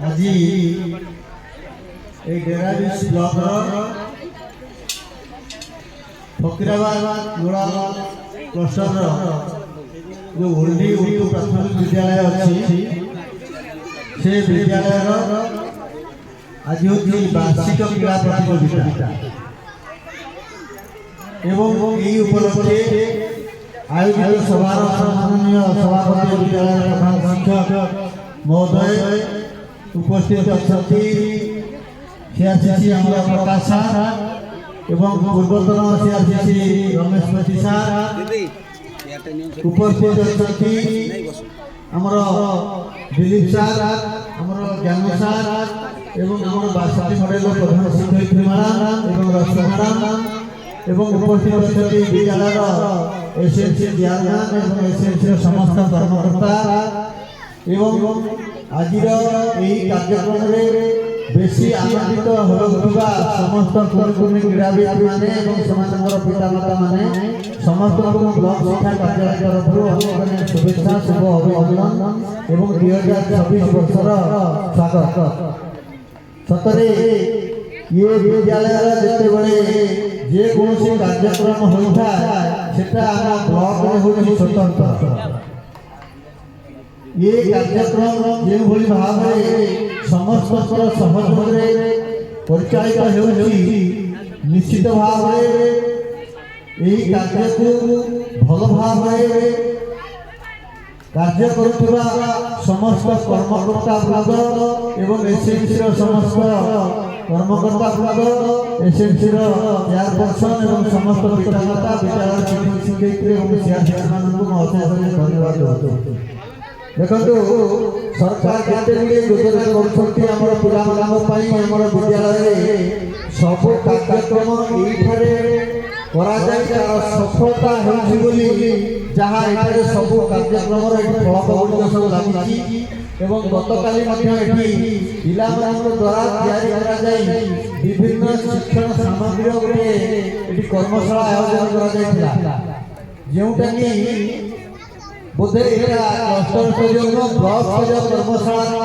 আজি এই ডেরাবিশ ব্লক ফকিরাবাদ গোড়া ক্লস্টর जो ओल्डी उर्दू प्राथमिक विद्यालय अच्छी से विद्यालय आज हूँ वार्षिक क्रीड़ा प्रतियोगिता एवं यही उपलक्षे आयोजित सभार सम्माननीय सभापति विद्यालय प्रधान शिक्षक महोदय उपस्थित अच्छा सीआरसीसी प्रकाश सार एवं पूर्वतन सीआरसीसी रमेश पति सार उपस्थित अच्छा दिलीप सार ज्ञान सार एवं बासठी मॉडल प्रधान शिक्षयित्री मैडम एवं रश्मि मैडम एवं उपस्थित अच्छा विद्यालय एसएमसी चेयरमैन एवं एसएमसी समस्त कर्मकर्ता एवं आज कार्यक्रम बेसी आनंदित होगा समस्त कुणी क्रीड़ाविद मैंने पितामाता मैंने समस्त ब्लॉक शिक्षा कार्यालय तरफ शुभेच्छा शुभ अभिनंदन एवं 2026 वर्षर स्वागत सतरे ये विद्यालय जिते बड़े जेकोसी कार्यक्रम होता है ब्लॉक में स्वतंत्र ये कार्यक्रम जो भाव समस्त सहयोग परिचालित हो निश्चित भाव कार्य को भल भाव कार्य करुवा समस्त कर्मकर्ता वृंद एवं एसएमसी समस्त कर्मकर्ता वृंद एसएमसी चेयरपर्सन एवं समस्त पितामाता विद्यालय शिक्षक शिक्षयित्री और सीआरसीसी अशेष धन्यवाद देखो सरकार केते योजना कर विद्यालय सब कार्यक्रम सफलता जहाँ सब कार्यक्रम फलक गुड़िक सब लगी गतकाली द्वारा विभिन्न शिक्षण सामग्री गोटे कर्मशाला आयोजन करोटा बोधे क्लस्टर स्तर ब्लॉक स्तर कर्मशाला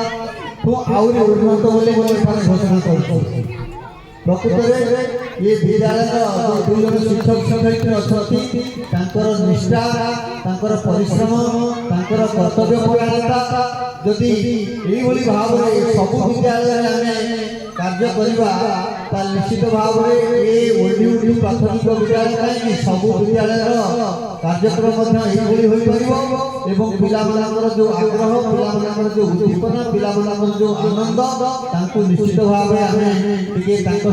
को आहरी उन्नत घोषणा कर प्रकृत ये विद्यालय दुई जन शिक्षक शिक्षयित्री अच्छा निष्ठा परिश्रम कर्तव्य परायणता जदि यही भाव सब विद्यालय आम कार्य करवा निश्चित भाव ये ओल्डी उर्दू प्राथमिक विद्यालय कहीं सब विद्यालय कार्यक्रम पिलामानकर जो आग्रह पिलामानकर जो उद्दीपना पिलामानकर जो आनंद निश्चित भाव आम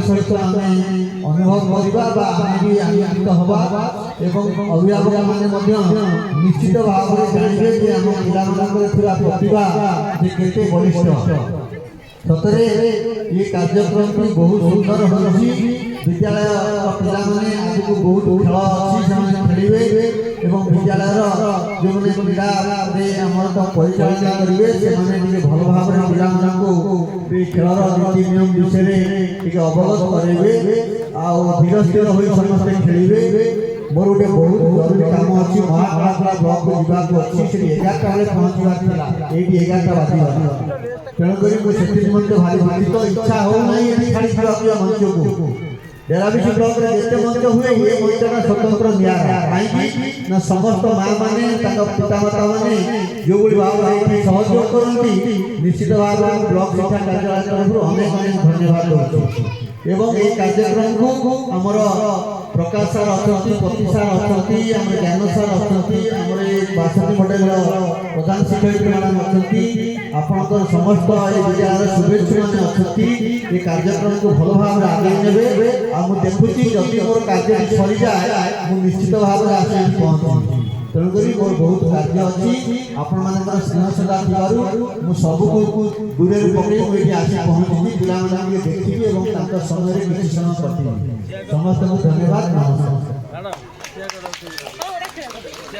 सहित आम अनुभव करवा आनंदित हवा अभिभावक मैंने निश्चित भाव जानवे कि आम पिलामानकर प्रतिभा केते बलिष्ठ सतरे ये कार्यक्रम बहुत सुंदर हो विद्यालय पिला माने आज को बहुत खेल अच्छी खेलिए एवं विद्यालय जो मैंने क्रीड़ा तो परिचालना करेंगे से भल भाव पिला खेलर नीति नियम विषय अवगत करेंगे धीर स्थिर हो समस्ते खेलिए मोर गोटे बहुत जरूरी काम अच्छी महाकाला ब्लॉक को जावाक अच्छी 11टा बेले पहुँचार ये 11टा बाजी तेणुक मुझे निमंत भारी भारित इच्छा हो छाड़ी मंच को डेराबिश ब्लॉक जिते मंच हुए ये मंचटा स्वतंत्र निया समस्त माँ मैंने पितामाता मैंने जो भाव सहयोग करती निश्चित भाव ब्लॉक शिक्षा कार्यालय तरफ अनेक अनेक धन्यवाद एवं ये कार्यक्रम को आमर प्रकाश सार अच्छा पति सार अच्छा ज्ञान सार अच्छा बासठी मॉडल प्रधान शिक्षयित्री मैडम अच्छा आपंकर समस्त विद्यालय शुभेच्छु मैंने अच्छा ये कार्यक्रम को भल भाव आगे ने देखुची जदि मोर कार्य सरी जाए मुझे निश्चित भाव पहुँची तेणुक मोर बहुत कार्य अच्छी आपण मान स्नेह श्रद्धा थी सबको दूरे पकड़ आसी पहुँची पिला देखी समय किसी समय समस्त धन्यवाद नमस्कार।